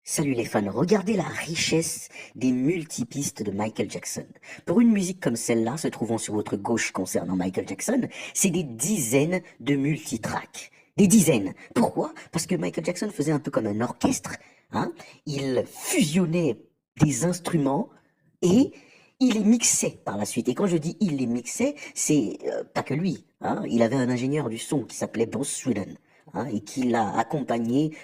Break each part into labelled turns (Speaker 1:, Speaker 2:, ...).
Speaker 1: Salut les fans, regardez la richesse des multipistes de Michael Jackson. Pour une musique comme celle-là, se trouvant sur votre gauche concernant Michael Jackson, c'est des dizaines de multitracks. Des dizaines. Pourquoi? Parce que Michael Jackson faisait un peu comme un orchestre, hein. Il fusionnait des instruments et il les mixait par la suite. Et quand je dis il les mixait, c'est pas que lui, hein. Il avait un ingénieur du son qui s'appelait Bruce Sweden, hein, et qui l'a accompagné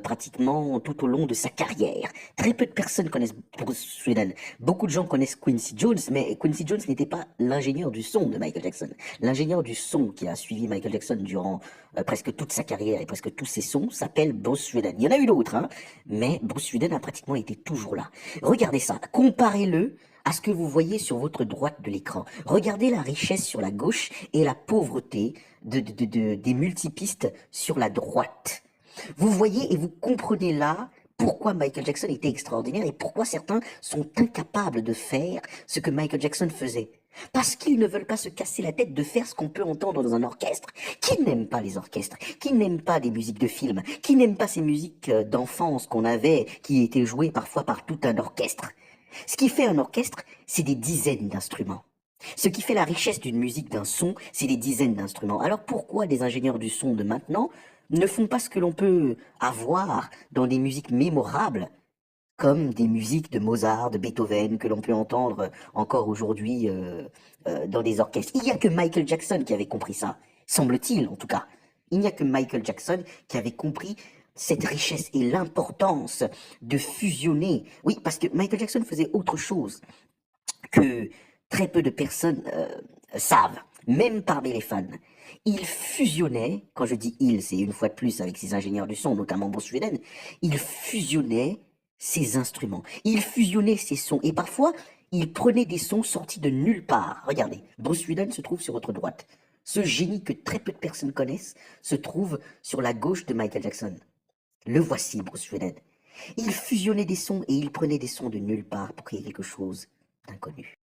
Speaker 1: pratiquement tout au long de sa carrière. Très peu de personnes connaissent Bruce Sweden. Beaucoup de gens connaissent Quincy Jones, mais Quincy Jones n'était pas l'ingénieur du son de Michael Jackson. L'ingénieur du son qui a suivi Michael Jackson durant presque toute sa carrière et presque tous ses sons s'appelle Bruce Sweden. Il y en a eu d'autres, hein, mais Bruce Sweden a pratiquement été toujours là. Regardez ça, comparez-le à ce que vous voyez sur votre droite de l'écran. Regardez la richesse sur la gauche et la pauvreté des multipistes sur la droite. Vous voyez et vous comprenez là pourquoi Michael Jackson était extraordinaire et pourquoi certains sont incapables de faire ce que Michael Jackson faisait. Parce qu'ils ne veulent pas se casser la tête de faire ce qu'on peut entendre dans un orchestre. Qui n'aime pas les orchestres? Qui n'aime pas des musiques de film? Qui n'aime pas ces musiques d'enfance qu'on avait, qui étaient jouées parfois par tout un orchestre? Ce qui fait un orchestre, c'est des dizaines d'instruments. Ce qui fait la richesse d'une musique, d'un son, c'est des dizaines d'instruments. Alors pourquoi des ingénieurs du son de maintenant ne font pas ce que l'on peut avoir dans des musiques mémorables, comme des musiques de Mozart, de Beethoven, que l'on peut entendre encore aujourd'hui dans des orchestres? Il n'y a que Michael Jackson qui avait compris ça, semble-t-il en tout cas. Il n'y a que Michael Jackson qui avait compris cette richesse et l'importance de fusionner. Oui, parce que Michael Jackson faisait autre chose que très peu de personnes savent, même parmi les fans. Il fusionnait, quand je dis il, c'est une fois de plus avec ses ingénieurs du son, notamment Bruce Sweden, il fusionnait ses instruments, il fusionnait ses sons, et parfois, il prenait des sons sortis de nulle part. Regardez, Bruce Sweden se trouve sur votre droite. Ce génie que très peu de personnes connaissent se trouve sur la gauche de Michael Jackson. Le voici, Bruce Sweden. Il fusionnait des sons et il prenait des sons de nulle part pour créer quelque chose d'inconnu.